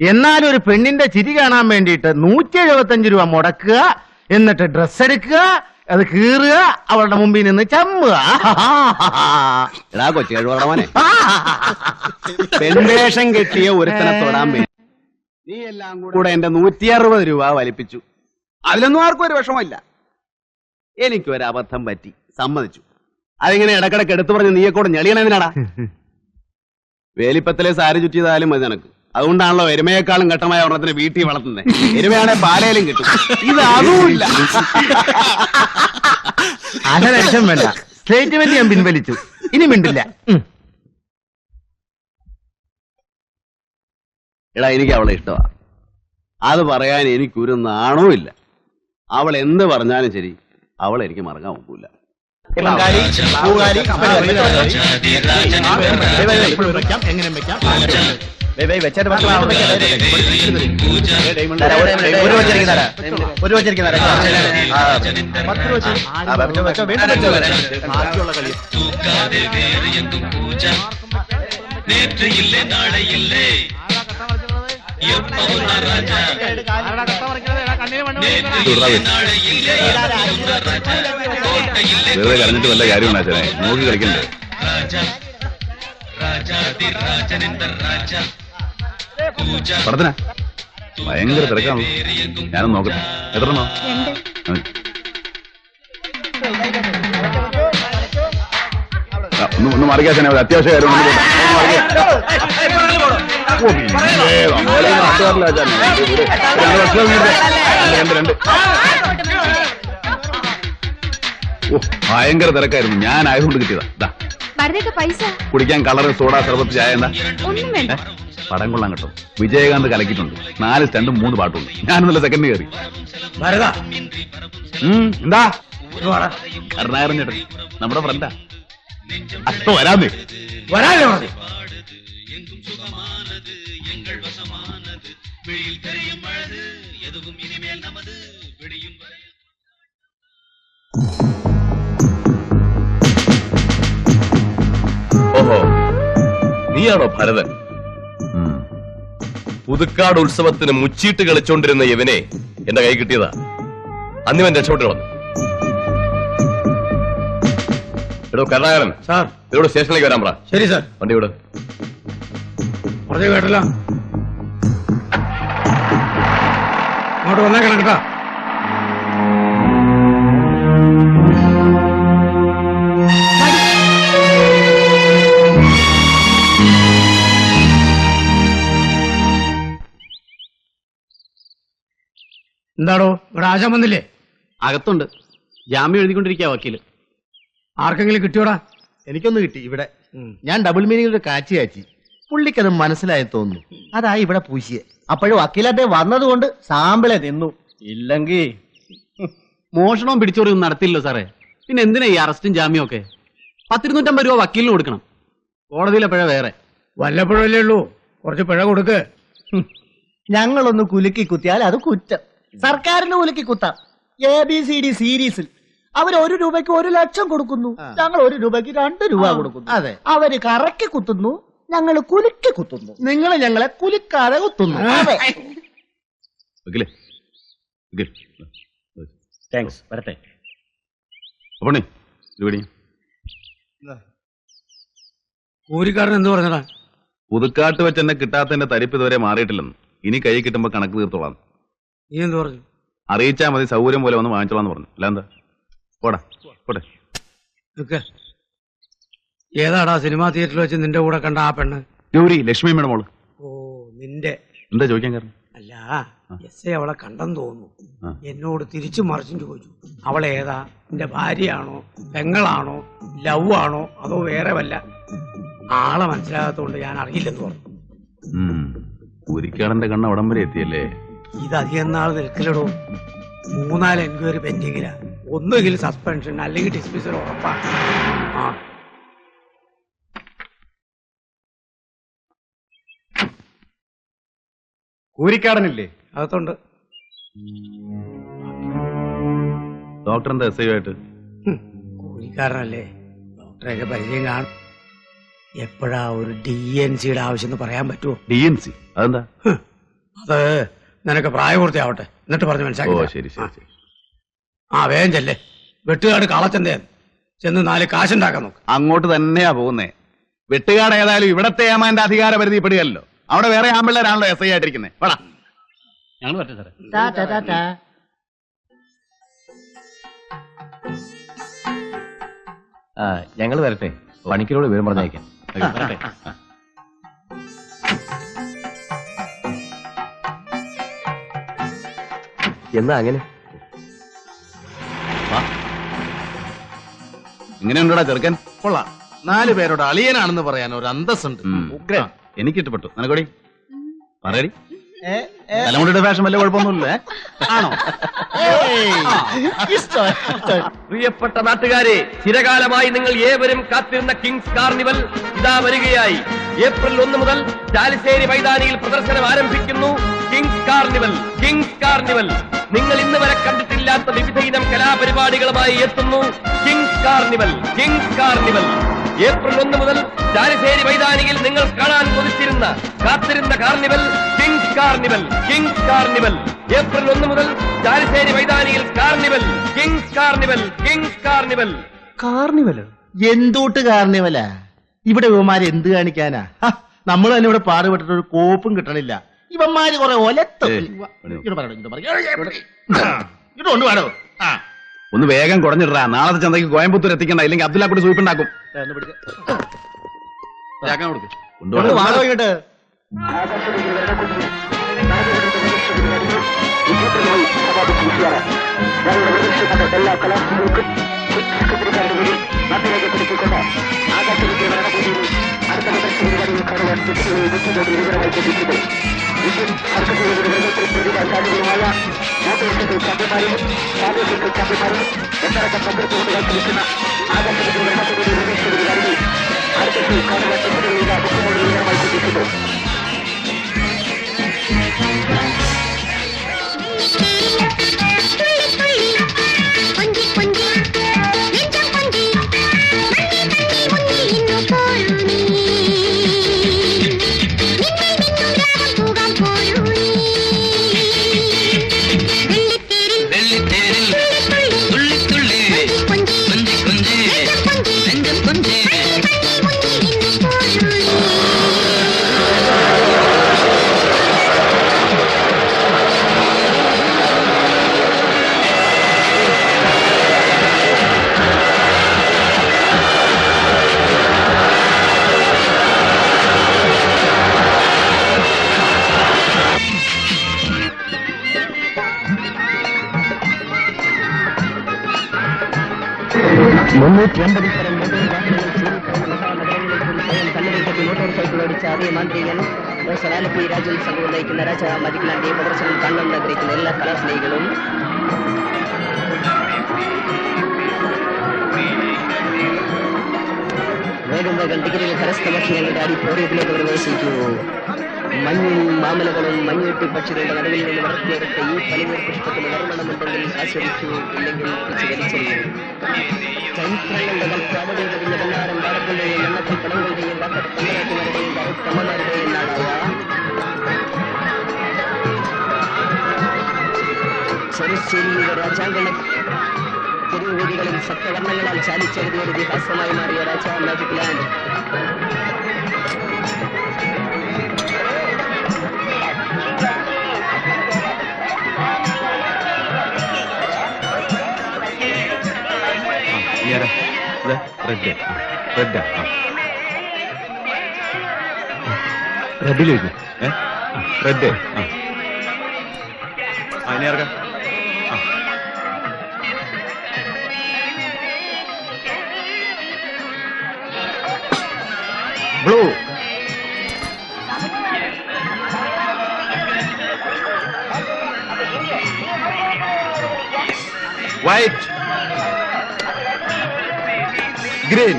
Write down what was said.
എന്നാലും ഒരു പെണ്ണിന്റെ ചിരി കാണാൻ വേണ്ടിയിട്ട് 175 രൂപ മുടക്കുക, എന്നിട്ട് ഡ്രസ് എടുക്കുക, അത് കീറുക, അവളുടെ മുമ്പിൽ നിന്ന് ചമ്മുക. കൊച്ചു കഴിവടമോനെ, പെൺവേഷം കെട്ടിയ ഒരുത്തനെ തൊടാൻ വേണ്ടി നീ എല്ലാം കൂടെ എന്റെ 160 രൂപ വലിപ്പിച്ചു. അതിലൊന്നും ആർക്കും ഒരു വിഷമമില്ല. എനിക്കൊരു അബദ്ധം പറ്റി, സമ്മതിച്ചു. അതിങ്ങനെ ഇടക്കിടക്ക് എടുത്തു പറഞ്ഞ് നീയെ കൂടെ ഞെളിയണതിനാടാ. വേലിപ്പത്തിലെ സാരി ചുറ്റിയതായാലും മതി നിനക്ക്. അതുകൊണ്ടാണല്ലോ എരുമയെക്കാളും ഘട്ടമായ ഒരെണ്ണത്തിന് വീട്ടിൽ വളർത്തുന്നത്. എരുമയാണെ പാലയിലും കിട്ടും, ഇത് അതുമില്ല. ലക്ഷം വേണ്ട, സ്റ്റേറ്റ്മെന്റ് ഞാൻ പിൻവലിച്ചു, ഇനി മിണ്ടില്ല. എടാ, എനിക്ക് അവളെ ഇഷ്ടമാ. അത് പറയാൻ എനിക്കൊരു നാണവും ഇല്ല. അവൾ എന്ത് പറഞ്ഞാലും ശരി, അവളെ എനിക്ക് മറക്കാൻ ഒക്കില്ല. വെറുതെ കരഞ്ഞിട്ട് വല്ല കാര്യം ഉണ്ടാച്ചേ, നോക്കി കളിക്കണ്ടേ. പടത്തിനാ ഭയങ്കര തിരക്കാണല്ലോ. ഞാനൊന്ന് നോക്കട്ടെ. എത്രണ്ണോ? ഒന്ന് മാറിക്കാശാൻ അത്യാവശ്യ കാര്യം. ഭയങ്കര തിരക്കായിരുന്നു, ഞാൻ ആയതുകൊണ്ട് കിട്ടിയതാ. കുടിക്കാൻ കളറ്, സോഡ, സർബത്ത്, ചായ എന്താ? പടം കൊള്ളാൻ കേട്ടോ. വിജയകാന്ത് കലക്കിയിട്ടുണ്ട്. 4 സ്റ്റണ്ടും 3 പാട്ടുള്ളൂ. ഞാനൊന്നല്ല സെക്കൻഡ് കയറി. എന്താ കരുണാകരൻ ചേട്ടൻ നമ്മുടെ ഫ്രണ്ടാ. അപ്പൊ വരാന്നേ. ഓഹോ, നീയാണോ ഭരതൻ? പുതുക്കാട് ഉത്സവത്തിന് മുച്ചീട്ട് കളിച്ചോണ്ടിരുന്ന ഇവനെ എന്റെ കൈ കിട്ടിയതാ. അന്നിവൻ രക്ഷപ്പെട്ടു കളഞ്ഞു. എടോ കരുണാകരൻ സാർ, ഇതോട് സ്റ്റേഷനിലേക്ക് വരാൻ പറ. ശരി സാർ. വണ്ടി വിട്. പറഞ്ഞു കേട്ടല്ലോ, അങ്ങോട്ട് വന്നേക്കണം കേട്ടോ. എന്താടോ ഇവിടെ ആശാൻ വന്നില്ലേ? അകത്തുണ്ട്, ജാമ്യം എഴുതിക്കൊണ്ടിരിക്കുക വക്കീല്. ആർക്കെങ്കിലും കിട്ടിയോടാ? എനിക്കൊന്ന് കിട്ടി ഇവിടെ. ഞാൻ ഡബിൾ മീനിങ്ങിലൊരു കാച്ചി കാച്ചി. പുള്ളിക്കത് മനസ്സിലായി തോന്നുന്നു, അതായി ഇവിടെ പൂശിയെ. അപ്പോഴും വക്കീലാട്ടെ വന്നതുകൊണ്ട് സാമ്പിളെ തിന്നു. ഇല്ലെങ്കിൽ മോഷണവും പിടിച്ചോറിയൊന്നും നടത്തില്ലല്ലോ സാറേ. പിന്നെ എന്തിനാ ഈ അറസ്റ്റും ജാമ്യവും ഒക്കെ? 10-250 രൂപ വക്കീലിന് കൊടുക്കണം. കോടതിയിലെ പിഴ വേറെ. വല്ലപ്പോഴല്ലേ ഉള്ളൂ, കുറച്ച് പിഴ കൊടുക്ക്. ഞങ്ങളൊന്ന് കുലുക്കി കുത്തിയാൽ അത് കുറ്റം. സർക്കാരിന് കുലുക്കി കുത്താം. ABCD സീരീസിൽ അവർ 1 രൂപയ്ക്ക് 1 ലക്ഷം കൊടുക്കുന്നു, ഞങ്ങൾ 1 രൂപയ്ക്ക് 2 രൂപ കൊടുക്കുന്നു. അതെ, അവര് കറക്കി കുത്തുന്നു, ഞങ്ങൾ കുലുക്കി കുത്തുന്നു. നിങ്ങൾ ഞങ്ങളെ കുലുക്കാതെ കുത്തുന്നു. താങ്ക്സ്, വരട്ടെ. കൂലിക്കാരൻ എന്ത് പറഞ്ഞടാ? പുതുക്കാട്ട് വെച്ച് എന്നെ കിട്ടാത്തതിന്റെ തരിപ്പ് ഇതുവരെ മാറിയിട്ടില്ലെന്ന്. ഇനി കൈ കിട്ടുമ്പോ കണക്ക് തീർത്തോളാം. നീ എന്ത് പറഞ്ഞു? അറിയിച്ചാ മതി, സൗകര്യം പോലെ വന്ന് വാങ്ങിച്ചോളാന്ന് പറഞ്ഞു. അല്ല എന്താ? പോടാ പോട്ടെ. ഏതാടാ സിനിമാ തിയേറ്ററിൽ വെച്ച് നിന്റെ കൂടെ കണ്ട ആ പെണ്ണ്? ഗൗരി, ലക്ഷ്മി മേഡം മോള്. ഓ, നിന്റെ. എന്താ ചോദിക്കാൻ കാരണം? അല്ല, എസ് അവളെ കണ്ടെന്ന് തോന്നുന്നു. എന്നോട് തിരിച്ചു മറിച്ചും ചോദിച്ചു, അവളേതാ? നിന്റെ ഭാര്യയാണോ, പെങ്ങളാണോ, ലവ് ആണോ, അതോ വേറെ വല്ല? ആളെ മനസ്സിലാകാത്തോണ്ട് ഞാൻ അറിയില്ലെന്ന് പറഞ്ഞു. കുരിക്കാടന്റെ കണ്ണ് അവിടം വരെ എത്തിയല്ലേ? ഇത് അധികം നാൾ നിൽക്കില്ലടോ. 3-4 എൻക്വയറി പെൻഡിങ്ങിലാ. ഒന്നുകിൽ സസ്പെൻഷൻ അല്ലെങ്കിൽ ഡിസ്മിസൽ ഉറപ്പാണ്. ആ, കൂരിക്കാടനില്ലേ? അകത്തുണ്ട്. ഡോക്ടർ എന്താ എസ് ഐ ആയിട്ട്? കൂലിക്കാരനല്ലേ, ഡോക്ടറെയൊക്കെ പരിചയം കാണും. എപ്പോഴാ ഒരു DNCയുടെ ആവശ്യം എന്ന് പറയാൻ പറ്റുമോ? DNC അതെന്താ? അത് നിനക്ക് പ്രായപൂർത്തിയാവട്ടെ എന്നിട്ട് പറഞ്ഞു ഓ മനസ്സിലാക്കി ശരി ശരി ശരി. ആ വേഗം ചെല്ലേ വെട്ടുകാട് കാളച്ചന്റെ ചെന്ന് 4 കാശുണ്ടാക്കാൻ നോക്ക്. അങ്ങോട്ട് തന്നെയാ പോകുന്നേ. വെട്ടുകാട് ഏതായാലും ഇവിടത്തെ ഏമാന്റെ അധികാര പരിധി പെടുകയല്ലോ. അവിടെ വേറെ ആമ്പിള്ളേരാണല്ലോ SI ആയിട്ടിരിക്കുന്നത്. വേടാ ഞങ്ങൾ പറ്റേ സാറേ. ടാ, ടാ, ടാ, ടാ. ഞങ്ങൾ വരട്ടെ, പണിക്കരോട് വിവരം പറഞ്ഞയക്കാം. എന്നാ അങ്ങനെ ഇങ്ങനെയുണ്ടോടാ ചെറുക്കൻ? കൊള്ളാം. 4 പേരോട് അളിയനാണെന്ന് പറയാൻ ഒരു അന്തസ്സുണ്ട്. ഉഗ്രൻ. എനിക്ക് ഇഷ്ടപ്പെട്ടു. നിനക്കോടി പറയടി. ഏ, ഏ, തലമുടിയുടെ ഫാഷൻ വല്ല കുഴപ്പമൊന്നുമില്ലേ? ആണോ? ഏയ്, ഇഷ്ടമായി, ഇഷ്ടമായി. പ്രിയപ്പെട്ട നാട്ടുകാരെ, ചിരകാലമായി നിങ്ങൾ ഏവരും കാത്തിരുന്ന കിങ്സ് കാർണിവൽ ഇതാ വരികയായി. ഏപ്രിൽ 1 മുതൽ ചാലിശ്ശേരി മൈതാനിയിൽ പ്രദർശനം ആരംഭിക്കുന്നു. Kings carnival, kings carnival. നിങ്ങൾ ഇന്ന് വരെ കണ്ടിട്ടില്ലാത്ത വിവിധ ഇനം കലാപരിപാടികളുമായി എത്തുന്നു kings carnival, kings carnival. April 1 മുതൽ ചാലിശ്ശേരി മൈതാനിയിൽ നിങ്ങൾ കാണാൻ കൊതിച്ചിരുന്ന കാത്തിരുന്ന carnival kings carnival, kings carnival. April 1 മുതൽ ചാലിശ്ശേരി മൈതാനിയിൽ carnival, kings carnival, kings carnival. കാർണിവലോ? എന്തോട്ട് കാർണിവലാ? ഇവിടെ ഇവന്മാര് എന്ത് കാണിക്കാനാ? നമ്മൾ തന്നെ ഇവിടെ പാടുപെട്ടിട്ട് ഒരു കോപ്പും കിട്ടണില്ല. ഇവന്മാര് കുറെ ഒലത്തും. ഇതുകൊണ്ട് പാടോ. ഒന്ന് വേഗം കുറഞ്ഞിടാ. നാളത്തെ ചന്തയ്ക്ക് കോയമ്പത്തൂർ എത്തിക്കണ്ട, ഇല്ലെങ്കിൽ അബ്ദുല്ല കൂടി സൂയിപ്പുണ്ടാക്കും. ഒന്ന് വാടോ ഇങ്ങോട്ട്. രാജുൽ സംഘവും നയിക്കുന്ന രാജ മതിക്കിലാന്റെ പ്രദർശനം കാണണം ആഗ്രഹിക്കുന്ന എല്ലാ കലാസ്നേഹികളും വേഗം വേഗം ടിക്കറ്റുകൾ കരസ്ഥമാക്കി ഞങ്ങളുടെ അടിപ്പോറിയത്തിലേക്ക് പ്രവേശിക്കൂ. മഞ്ഞും മാമലകളും മഞ്ഞുട്ടി പക്ഷികളുടെ നടുവിൽ നിന്ന് വളർത്തിയെടുത്ത ഈ പനിനീർ പുഷ്പത്തിന് വർണ്ണമുണ്ടെങ്കിൽ ആസ്വദിക്കൂ, ഇല്ലെങ്കിൽ വലിച്ചെറിയൂ. ചരിത്രങ്ങളുടെ കൽപ്പാവടിയുടെയും വെള്ളാരം പാടത്തിന്റെയും എണ്ണത്തിൽ പടങ്ങളുടെയും വാക്കത്തമ്മമാരുടെയും കറുത്തമ്മമാരുടെയും നാടായ ചെറുശ്ശേരിയുടെ രാജാങ്കണ തെരുവുവീതികളിൽ സപ്തവർണ്ണങ്ങളാൽ ചാലിച്ചെഴുതിയ ഒരു ഇതിഹാസമായി മാറിയ രാജാ മാജിക് ലാൻഡ്. റെഡിലേക്ക് റെഡ് ബ്ലൂ, വൈറ്റ്, ഗ്രീൻ,